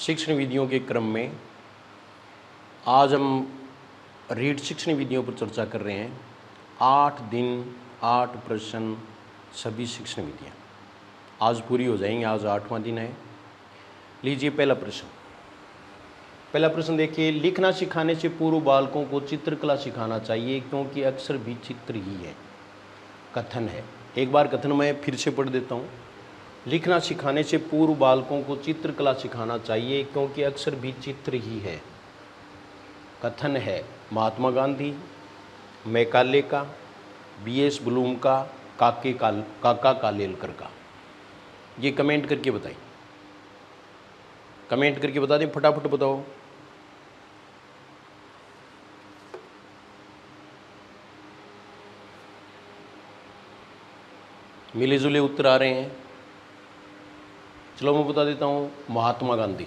शिक्षण विधियों के क्रम में आज हम रीड शिक्षण विधियों पर चर्चा कर रहे हैं। 8 दिन 8 प्रश्न सभी शिक्षण विधियाँ आज पूरी हो जाएंगी। आज 8वां दिन है। लीजिए पहला प्रश्न देखिए। लिखना सिखाने से पूर्व बालकों को चित्रकला सिखाना चाहिए क्योंकि अक्सर भी चित्र ही है। कथन है। एक बार कथन मैं फिर से पढ़ देता हूँ। लिखना सिखाने से पूर्व बालकों को चित्रकला सिखाना चाहिए क्योंकि अक्सर भी चित्र ही है। कथन है महात्मा गांधी, मैकाले का, बीएस ब्लूम का, काका कालेलकर का। ये कमेंट करके बताइए। कमेंट करके बता दें, फटाफट बताओ। मिले जुले उत्तर आ रहे हैं। चलो मैं बता देता हूँ। महात्मा गांधी,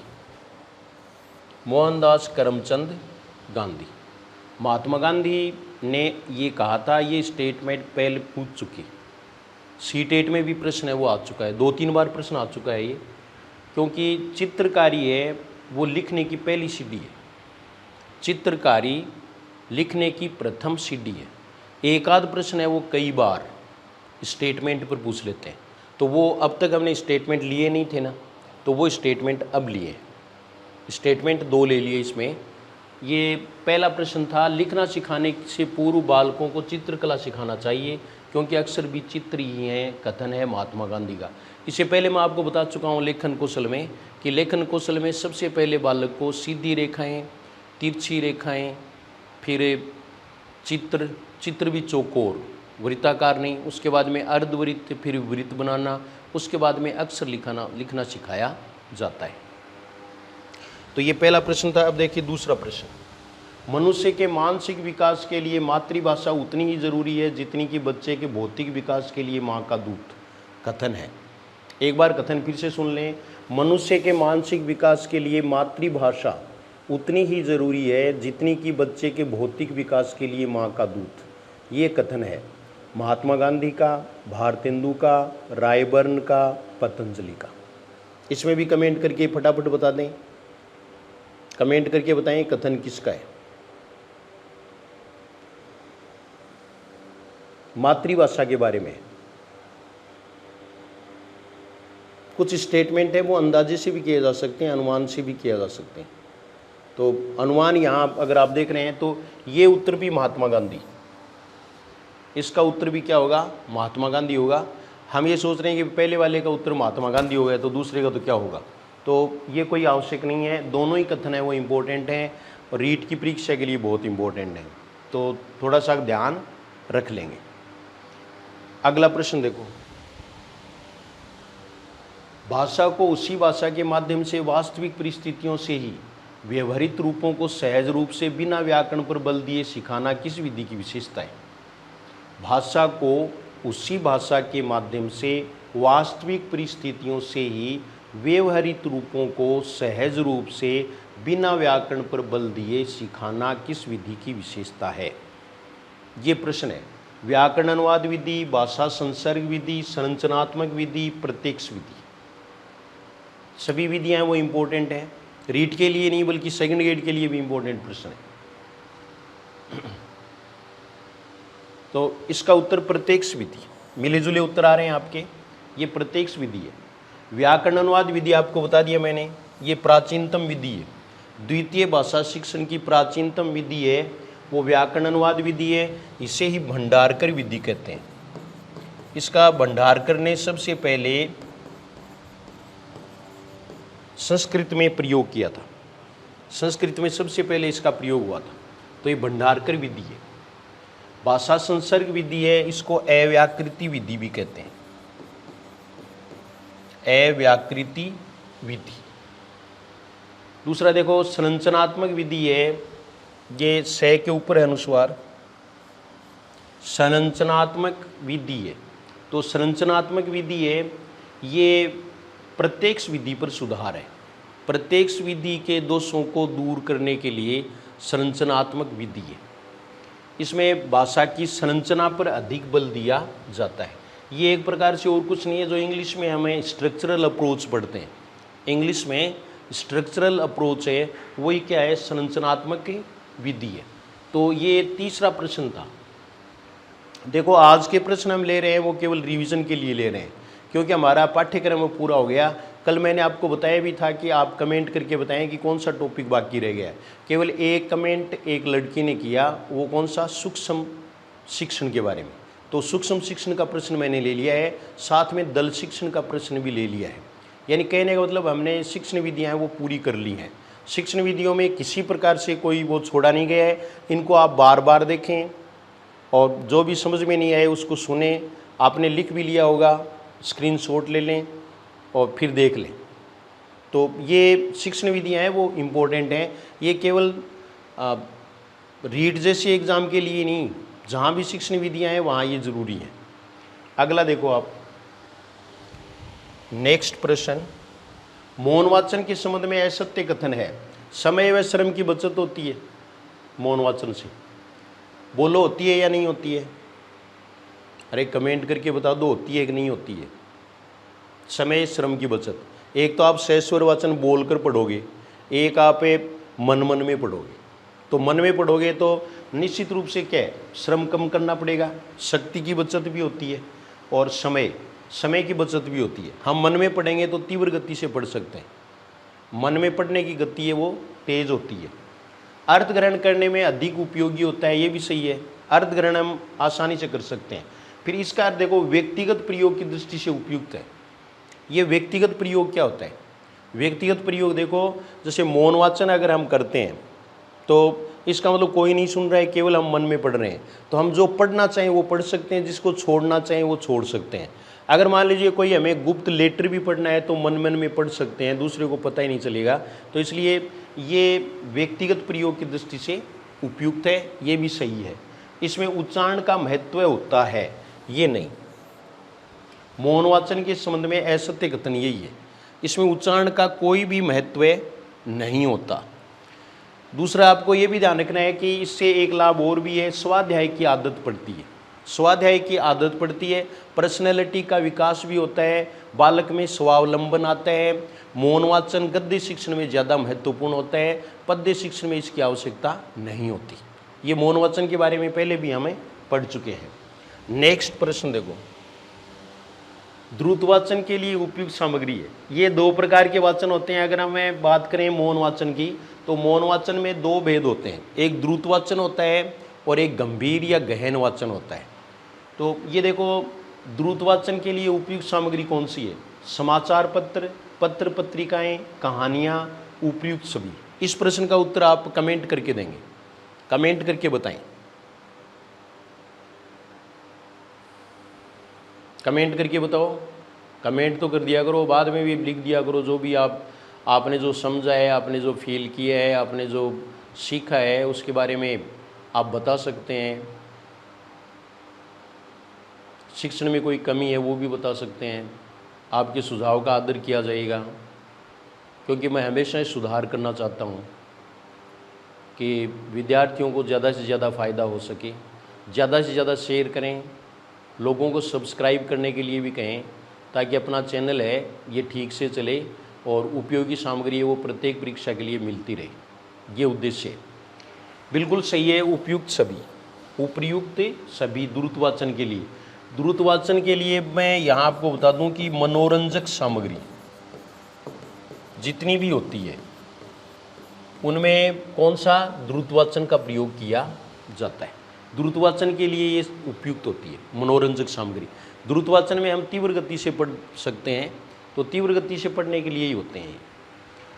मोहनदास करमचंद गांधी। महात्मा गांधी ने ये कहा था, ये स्टेटमेंट पहले पूछ चुकी। C-टेट में भी प्रश्न है, वो आ चुका है। 2-3 बार प्रश्न आ चुका है ये। क्योंकि चित्रकारी है वो लिखने की पहली सीढ़ी है। चित्रकारी लिखने की प्रथम सीढ़ी है। एक आध प्रश्न है वो कई बार स्टेटमेंट पर पूछ लेते हैं, तो वो अब तक हमने स्टेटमेंट लिए नहीं थे ना, तो वो स्टेटमेंट अब लिए। स्टेटमेंट 2 ले लिए इसमें। ये पहला प्रश्न था, लिखना सिखाने से पूर्व बालकों को चित्रकला सिखाना चाहिए क्योंकि अक्सर भी चित्र ही हैं। कथन है महात्मा गांधी का। इससे पहले मैं आपको बता चुका हूँ लेखन कौशल में कि लेखन कौशल में सबसे पहले बालक को सीधी रेखाएं, तिरछी रेखाएं, फिर चित्र भी चौकोर, वृत्ताकार नहीं, उसके बाद में अर्धवृत्त, फिर वृत्त बनाना, उसके बाद में अक्षर लिखना सिखाया जाता है। तो ये पहला प्रश्न था। अब देखिए दूसरा प्रश्न। मनुष्य के मानसिक विकास के लिए मातृभाषा उतनी ही जरूरी है जितनी कि बच्चे के भौतिक विकास के लिए माँ का दूध। कथन है। एक बार कथन फिर से सुन लें। मनुष्य के मानसिक विकास के लिए मातृभाषा उतनी ही जरूरी है जितनी कि बच्चे के भौतिक विकास के लिए माँ का दूध। ये कथन है महात्मा गांधी का, भारतेंदु का, रायबर्न का, पतंजलि का। इसमें भी कमेंट करके फटाफट बता दें। कमेंट करके बताएं कथन किसका है। मातृभाषा के बारे में कुछ स्टेटमेंट है वो अंदाजे से भी किए जा सकते हैं, अनुमान से भी किया जा सकते हैं। तो अनुमान यहाँ अगर आप देख रहे हैं तो ये उत्तर भी महात्मा गांधी, इसका उत्तर भी क्या होगा? महात्मा गांधी होगा। हम ये सोच रहे हैं कि पहले वाले का उत्तर महात्मा गांधी हो गया तो दूसरे का तो क्या होगा? तो ये कोई आवश्यक नहीं है। दोनों ही कथन है वो इम्पोर्टेंट हैं और रीट की परीक्षा के लिए बहुत इम्पोर्टेंट है, तो थोड़ा सा ध्यान रख लेंगे। अगला प्रश्न देखो। भाषा को उसी भाषा के माध्यम से वास्तविक परिस्थितियों से ही व्यवहारित रूपों को सहज रूप से बिना व्याकरण पर बल दिए सिखाना किस विधि की विशेषता है? भाषा को उसी भाषा के माध्यम से वास्तविक परिस्थितियों से ही व्यवहारित रूपों को सहज रूप से बिना व्याकरण पर बल दिए सिखाना किस विधि की विशेषता है? ये प्रश्न है। व्याकरण अनुवाद विधि, भाषा संसर्ग विधि, संरचनात्मक विधि, प्रत्यक्ष विधि। सभी विधियां वो इम्पोर्टेंट हैं। रीट के लिए नहीं बल्कि सेकंड ग्रेड के लिए भी इम्पोर्टेंट प्रश्न है। तो इसका उत्तर प्रत्यक्ष विधि। मिले जुले उत्तर आ रहे हैं आपके। ये प्रत्यक्ष विधि है। व्याकरण अनुवाद विधि आपको बता दिया मैंने, ये प्राचीनतम विधि है। द्वितीय भाषा शिक्षण की प्राचीनतम विधि है वो व्याकरण अनुवाद विधि है। इसे ही भंडारकर विधि कहते हैं। इसका भंडारकर ने सबसे पहले संस्कृत में प्रयोग किया था। संस्कृत में सबसे पहले इसका प्रयोग हुआ था, तो ये भंडारकर विधि है। भाषा संसर्ग विधि है, इसको अव्याकृति विधि भी कहते हैं। अव्याकृति विधि। दूसरा देखो संरचनात्मक विधि है, ये स के ऊपर है अनुस्वार। संरचनात्मक विधि है, तो संरचनात्मक विधि है ये प्रत्यक्ष विधि पर सुधार है। प्रत्यक्ष विधि के दोषों को दूर करने के लिए संरचनात्मक विधि है। इसमें भाषा की संरचना पर अधिक बल दिया जाता है। ये एक प्रकार से और कुछ नहीं है जो इंग्लिश में हमें स्ट्रक्चरल अप्रोच पढ़ते हैं। इंग्लिश में स्ट्रक्चरल अप्रोच है, वही क्या है, संरचनात्मक विधि है। तो ये तीसरा प्रश्न था। देखो आज के प्रश्न हम ले रहे हैं वो केवल रिवीजन के लिए ले रहे हैं, क्योंकि हमारा पाठ्यक्रम पूरा हो गया। कल मैंने आपको बताया भी था कि आप कमेंट करके बताएं कि कौन सा टॉपिक बाकी रह गया है। केवल एक कमेंट एक लड़की ने किया, वो कौन सा, सूक्ष्म शिक्षण के बारे में। तो सूक्ष्म शिक्षण का प्रश्न मैंने ले लिया है, साथ में दल शिक्षण का प्रश्न भी ले लिया है। यानी कहने का मतलब हमने शिक्षण विधियाँ हैं वो पूरी कर ली हैं। शिक्षण विधियों में किसी प्रकार से कोई वो छोड़ा नहीं गया है। इनको आप बार बार देखें और जो भी समझ में नहीं आए उसको सुने। आपने लिख भी लिया होगा, स्क्रीनशॉट ले लें और फिर देख लें। तो ये शिक्षण विधियाँ हैं वो इम्पोर्टेंट हैं। ये केवल रीट जैसे एग्ज़ाम के लिए नहीं, जहाँ भी शिक्षण विधियाँ हैं वहाँ ये ज़रूरी है। अगला देखो आप, नेक्स्ट प्रश्न, मौन वाचन के संबंध में असत्य कथन है, समय व श्रम की बचत होती है मौन वाचन से। बोलो होती है या नहीं होती है? अरे कमेंट करके बता दो, होती है कि नहीं होती है? समय श्रम की बचत, एक तो आप सहस्वर वाचन बोलकर पढ़ोगे, एक आप मन मन में पढ़ोगे। तो मन में पढ़ोगे तो निश्चित रूप से क्या है, श्रम कम करना पड़ेगा, शक्ति की बचत भी होती है और समय की बचत भी होती है। हम मन में पढ़ेंगे तो तीव्र गति से पढ़ सकते हैं। मन में पढ़ने की गति है वो तेज होती है। अर्थ ग्रहण करने में अधिक उपयोगी होता है, ये भी सही है। अर्थ ग्रहण हम आसानी से कर सकते हैं। फिर इसका अर्थ देखो व्यक्तिगत प्रयोग की दृष्टि से उपयुक्त है। ये व्यक्तिगत प्रयोग क्या होता है? व्यक्तिगत प्रयोग देखो, जैसे मौन वाचन अगर हम करते हैं तो इसका मतलब कोई नहीं सुन रहा है, केवल हम मन में पढ़ रहे हैं। तो हम जो पढ़ना चाहें वो पढ़ सकते हैं, जिसको छोड़ना चाहें वो छोड़ सकते हैं। अगर मान लीजिए कोई हमें गुप्त लेटर भी पढ़ना है तो मन मन में पढ़ सकते हैं, दूसरे को पता ही नहीं चलेगा। तो इसलिए ये व्यक्तिगत प्रयोग की दृष्टि से उपयुक्त है, ये भी सही है। इसमें उच्चारण का महत्व होता है, ये नहीं। मौन वाचन के संबंध में असत्य कथन यही है, इसमें उच्चारण का कोई भी महत्व नहीं होता। दूसरा आपको ये भी ध्यान रखना है कि इससे एक लाभ और भी है, स्वाध्याय की आदत पड़ती है। स्वाध्याय की आदत पड़ती है, पर्सनैलिटी का विकास भी होता है, बालक में स्वावलंबन आता है। मौन वाचन गद्य शिक्षण में ज़्यादा महत्वपूर्ण होता है, पद्य शिक्षण में इसकी आवश्यकता नहीं होती। ये मौन वाचन के बारे में पहले भी हमें पढ़ चुके हैं। नेक्स्ट प्रश्न देखो, द्रुत वाचन के लिए उपयुक्त सामग्री है। ये दो प्रकार के वाचन होते हैं। अगर हमें बात करें मौन वाचन की, तो मौन वाचन में दो भेद होते हैं, एक द्रुत वाचन होता है और एक गंभीर या गहन वाचन होता है। तो ये देखो, द्रुत वाचन के लिए उपयुक्त सामग्री कौन सी है? समाचार पत्र, पत्र पत्रिकाएं, कहानियाँ, उपयुक्त सभी। इस प्रश्न का उत्तर आप कमेंट करके देंगे, कमेंट करके बताएं। कमेंट करके बताओ, कमेंट तो कर दिया करो, बाद में भी लिख दिया करो जो भी आपने जो समझा है, आपने जो फील किया है, आपने जो सीखा है उसके बारे में आप बता सकते हैं। शिक्षण में कोई कमी है वो भी बता सकते हैं। आपके सुझाव का आदर किया जाएगा, क्योंकि मैं हमेशा सुधार करना चाहता हूँ कि विद्यार्थियों को ज़्यादा से ज़्यादा फ़ायदा हो सके। ज़्यादा से ज़्यादा शेयर करें, लोगों को सब्सक्राइब करने के लिए भी कहें, ताकि अपना चैनल है ये ठीक से चले और उपयोगी सामग्री है वो प्रत्येक परीक्षा के लिए मिलती रहे। ये उद्देश्य है। बिल्कुल सही है, उपयुक्त सभी, उपयुक्त सभी द्रुत वाचन के लिए। द्रुत वाचन के लिए मैं यहाँ आपको बता दूँ कि मनोरंजक सामग्री जितनी भी होती है उनमें कौन सा द्रुत वाचन का प्रयोग किया जाता है। द्रुत वाचन के लिए ये उपयुक्त होती है मनोरंजक सामग्री। द्रुत वाचन में हम तीव्र गति से पढ़ सकते हैं, तो तीव्र गति से पढ़ने के लिए ही होते हैं।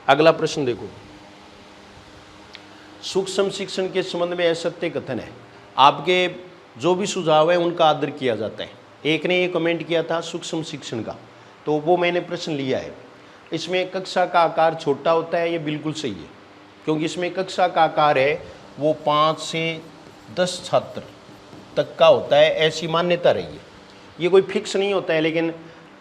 अगला प्रश्न देखो, सूक्ष्म शिक्षण के संबंध में असत्य कथन है। आपके जो भी सुझाव है उनका आदर किया जाता है। एक ने ये कमेंट किया था सूक्ष्म शिक्षण का, तो वो मैंने प्रश्न लिया है। इसमें कक्षा का आकार छोटा होता है, ये बिल्कुल सही है, क्योंकि इसमें कक्षा का आकार है वो 5 से 10 छात्र तक का होता है, ऐसी मान्यता रही है। ये कोई फिक्स नहीं होता है, लेकिन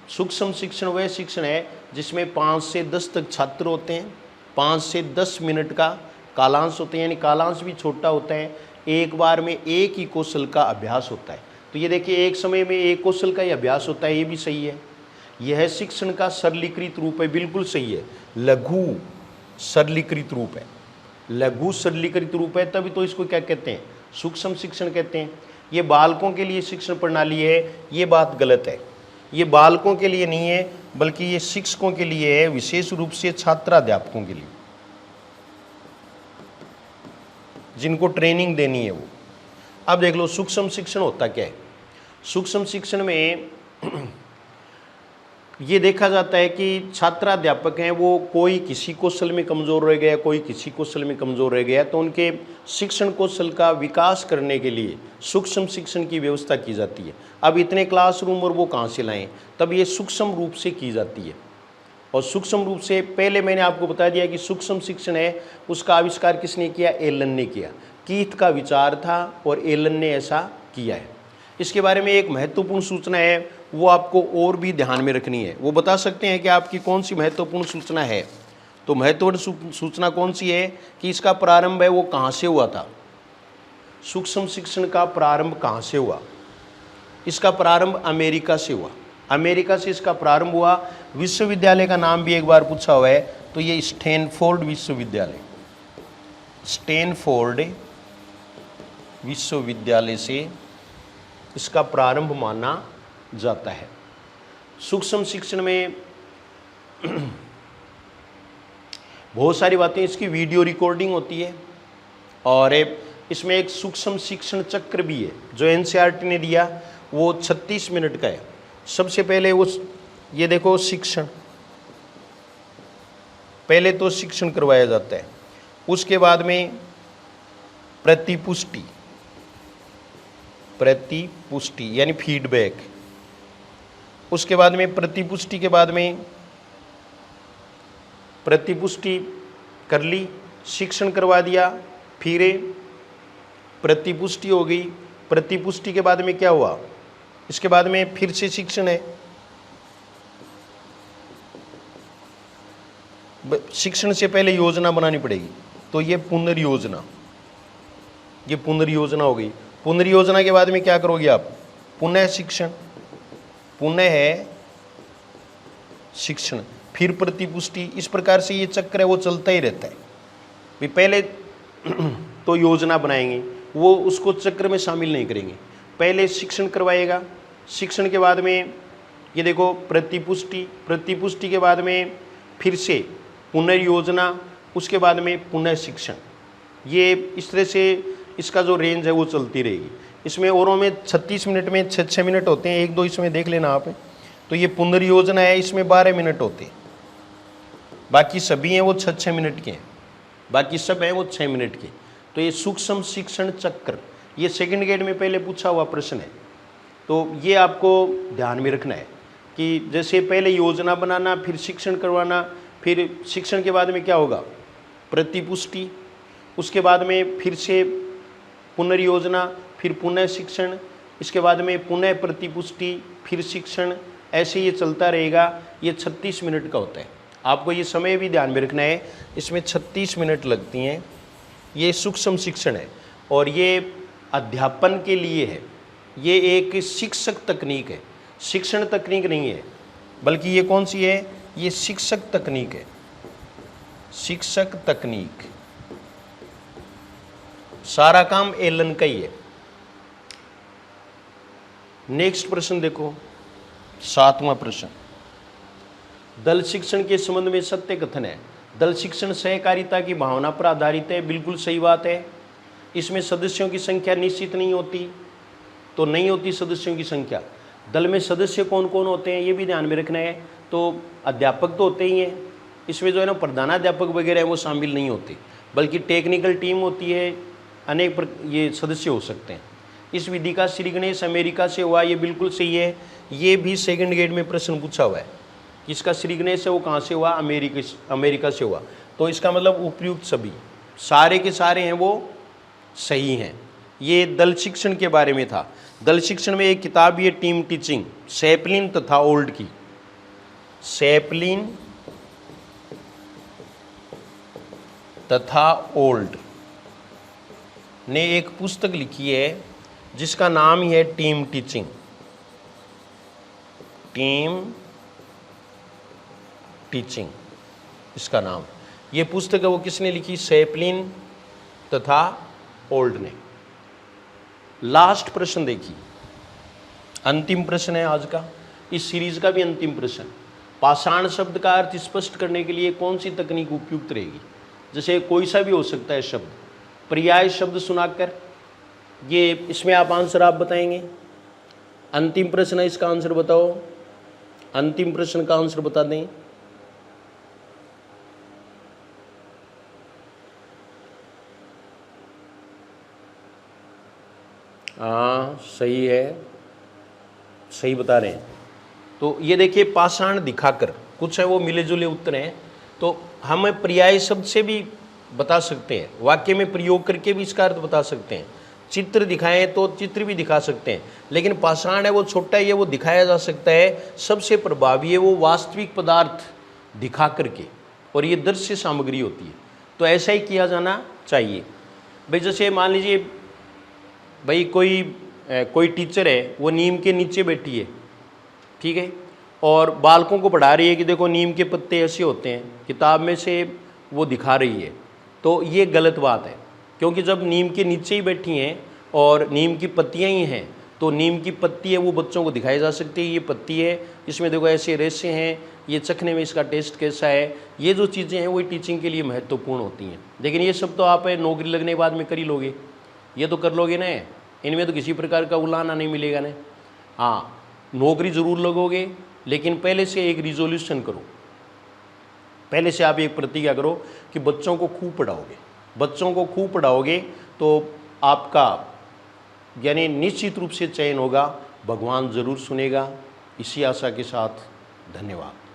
सूक्ष्म शिक्षण वह शिक्षण है जिसमें 5 से 10 तक छात्र होते हैं, 5 से 10 मिनट का कालांश होते हैं, यानी कालांश भी छोटा होता है। एक बार में एक ही कौशल का अभ्यास होता है। तो ये देखिए, एक समय में एक कौशल का ही अभ्यास होता है, ये भी सही है। यह शिक्षण का सरलीकृत रूप है, बिल्कुल सही है। लघु सरलीकृत रूप है, लघु सरलीकृत रूप है, तभी तो इसको क्या कहते हैं, सूक्ष्म शिक्षण कहते हैं। ये बालकों के लिए शिक्षण प्रणाली है, ये बात गलत है। ये बालकों के लिए नहीं है, बल्कि ये शिक्षकों के लिए है, विशेष रूप से छात्राध्यापकों के लिए, जिनको ट्रेनिंग देनी है वो। अब देख लो सूक्ष्म शिक्षण होता क्या है। सूक्ष्म शिक्षण में ये देखा जाता है कि छात्राध्यापक हैं वो कोई किसी कौशल में कमज़ोर रह गया, कोई किसी कौशल में कमज़ोर रह गया, तो उनके शिक्षण कौशल का विकास करने के लिए सूक्ष्म शिक्षण की व्यवस्था की जाती है। अब इतने क्लासरूम और वो कहाँ से लाएं, तब ये सूक्ष्म रूप से की जाती है। और सूक्ष्म रूप से पहले मैंने आपको बता दिया कि सूक्ष्म शिक्षण है, उसका आविष्कार किसने किया, एलन ने किया। कीथ का विचार था और एलन ने ऐसा किया है। इसके बारे में एक महत्वपूर्ण सूचना है, वो आपको और भी ध्यान में रखनी है। वो बता सकते हैं कि आपकी कौन सी महत्वपूर्ण सूचना है। तो महत्वपूर्ण सूचना कौन सी है कि इसका प्रारंभ है वो कहाँ से हुआ था, सूक्ष्म शिक्षण का प्रारंभ कहाँ से हुआ। इसका प्रारंभ अमेरिका से हुआ, अमेरिका से इसका प्रारंभ हुआ। विश्वविद्यालय का नाम भी एक बार पूछा हुआ है, तो ये स्टैनफोर्ड विश्वविद्यालय, स्टैनफोर्ड विश्वविद्यालय से इसका प्रारंभ माना जाता है। सूक्ष्म शिक्षण में बहुत सारी बातें, इसकी वीडियो रिकॉर्डिंग होती है, और इसमें एक सूक्ष्म शिक्षण चक्र भी है जो एनसीईआरटी ने दिया, वो 36 मिनट का है। सबसे पहले वो ये देखो शिक्षण, पहले तो शिक्षण करवाया जाता है, उसके बाद में प्रतिपुष्टि, प्रतिपुष्टि यानी फीडबैक, उसके बाद में प्रतिपुष्टि के बाद में प्रतिपुष्टि कर ली, शिक्षण करवा दिया, फिर प्रतिपुष्टि हो गई। प्रतिपुष्टि के बाद में क्या हुआ, इसके बाद में फिर से शिक्षण है। शिक्षण से पहले योजना बनानी पड़ेगी, तो ये पुनर्योजना, ये पुनर्योजना हो गई। पुनर्योजना के बाद में क्या करोगे आप, पुनः शिक्षण, पुनः है शिक्षण, फिर प्रतिपुष्टि। इस प्रकार से ये चक्र है वो चलता ही रहता है। भी पहले तो योजना बनाएंगे, वो उसको चक्र में शामिल नहीं करेंगे, पहले शिक्षण करवाएगा, शिक्षण के बाद में ये देखो प्रतिपुष्टि, प्रतिपुष्टि के बाद में फिर से पुनर्योजना, उसके बाद में पुनः शिक्षण। ये इस तरह से इसका जो रेंज है वो चलती रहेगी। इसमें औरों में 36 मिनट में 6-6 मिनट होते हैं, एक दो इसमें देख लेना आप। तो ये पुनर्योजना है, इसमें 12 मिनट होते हैं, बाकी सभी हैं वो 6-6 मिनट के हैं, बाकी सब हैं वो 6 मिनट के। तो ये सूक्ष्म शिक्षण चक्र, ये सेकंड ग्रेड में पहले पूछा हुआ प्रश्न है, तो ये आपको ध्यान में रखना है कि जैसे पहले योजना बनाना, फिर शिक्षण करवाना, फिर शिक्षण के बाद में क्या होगा, प्रतिपुष्टि, उसके बाद में फिर से पुनर्योजना, फिर पुनः शिक्षण, इसके बाद में पुनः प्रतिपुष्टि, फिर शिक्षण, ऐसे ये चलता रहेगा। ये 36 मिनट का होता है। आपको ये समय भी ध्यान में रखना है, इसमें 36 मिनट लगती हैं। ये सूक्ष्म शिक्षण है और ये अध्यापन के लिए है, ये एक शिक्षक तकनीक है, शिक्षण तकनीक नहीं है, बल्कि ये कौन सी है, ये शिक्षक तकनीक है, शिक्षक तकनीक। सारा काम एलन का ही है। नेक्स्ट प्रश्न देखो, 7वां प्रश्न, दल शिक्षण के संबंध में सत्य कथन है। दल शिक्षण सहकारिता की भावना पर आधारित है, बिल्कुल सही बात है। इसमें सदस्यों की संख्या निश्चित नहीं होती, तो नहीं होती सदस्यों की संख्या। दल में सदस्य कौन कौन होते हैं ये भी ध्यान में रखना है। तो अध्यापक तो होते ही हैं, इसमें जो है ना प्रधानाध्यापक वगैरह हैं वो शामिल नहीं होते, बल्कि टेक्निकल टीम होती है, अनेक ये सदस्य हो सकते हैं। इस विधि का श्री गणेश अमेरिका से हुआ, ये बिल्कुल सही है। ये भी सेकंड ग्रेड में प्रश्न पूछा हुआ है, इसका श्री गणेश है वो कहाँ से हुआ, अमेरिका से हुआ। तो इसका मतलब उपयुक्त सभी सारे के सारे हैं वो सही हैं। ये दल शिक्षण के बारे में था। दल शिक्षण में एक किताब भी है, टीम टीचिंग, सैपलिन तथा ओल्ड की, सैपलिन तथा ओल्ड ने एक पुस्तक लिखी है जिसका नाम ही है टीम टीचिंग, टीम टीचिंग इसका नाम। ये पुस्तक है वो किसने लिखी? सैपलिन तथा ओल्ड ने। लास्ट प्रश्न देखिए, अंतिम प्रश्न है आज का, इस सीरीज का भी अंतिम प्रश्न। पाषाण शब्द का अर्थ स्पष्ट करने के लिए कौन सी तकनीक उपयुक्त रहेगी? जैसे कोई सा भी हो सकता है शब्द, पर्याय शब्द सुनाकर, ये इसमें आप आंसर आप बताएंगे। अंतिम प्रश्न है, इसका आंसर बताओ। अंतिम प्रश्न का आंसर बता दें। हाँ सही है, सही बता रहे हैं। तो ये देखिए, पाषाण दिखाकर, कुछ है वो मिले जुले उत्तर हैं। तो हम पर्याय शब्द से भी बता सकते हैं, वाक्य में प्रयोग करके भी इसका अर्थ बता सकते हैं। चित्र दिखाएं तो चित्र भी दिखा सकते हैं, लेकिन पाषाण है वो छोटा ही है, वो दिखाया जा सकता है। सबसे प्रभावी है वो वास्तविक पदार्थ दिखा करके, और ये दृश्य सामग्री होती है। तो ऐसा ही किया जाना चाहिए भाई। जैसे मान लीजिए भाई कोई टीचर है, वो नीम के नीचे बैठी है, ठीक है, और बालकों को पढ़ा रही है कि देखो नीम के पत्ते ऐसे होते हैं, किताब में से वो दिखा रही है। तो ये गलत बात है, क्योंकि जब नीम के नीचे ही बैठी हैं और नीम की पत्तियां ही हैं, तो नीम की पत्ती है वो बच्चों को दिखाई जा सकती है। ये पत्ती है, इसमें देखो ऐसे रेशे हैं, ये चखने में इसका टेस्ट कैसा है। ये जो चीज़ें हैं वही टीचिंग के लिए महत्वपूर्ण होती हैं। लेकिन ये सब तो आप नौकरी लगने के बाद में कर ही लोगे, ये तो कर लोगे ना, इनमें तो किसी प्रकार का उलाहना नहीं मिलेगा ना। हाँ, नौकरी ज़रूर लगोगे, लेकिन पहले से एक रिजोल्यूशन करो, पहले से आप एक प्रतिज्ञा करो कि बच्चों को खूब पढ़ाओगे। बच्चों को खूब पढ़ाओगे तो आपका यानी निश्चित रूप से चयन होगा, भगवान ज़रूर सुनेगा। इसी आशा के साथ धन्यवाद।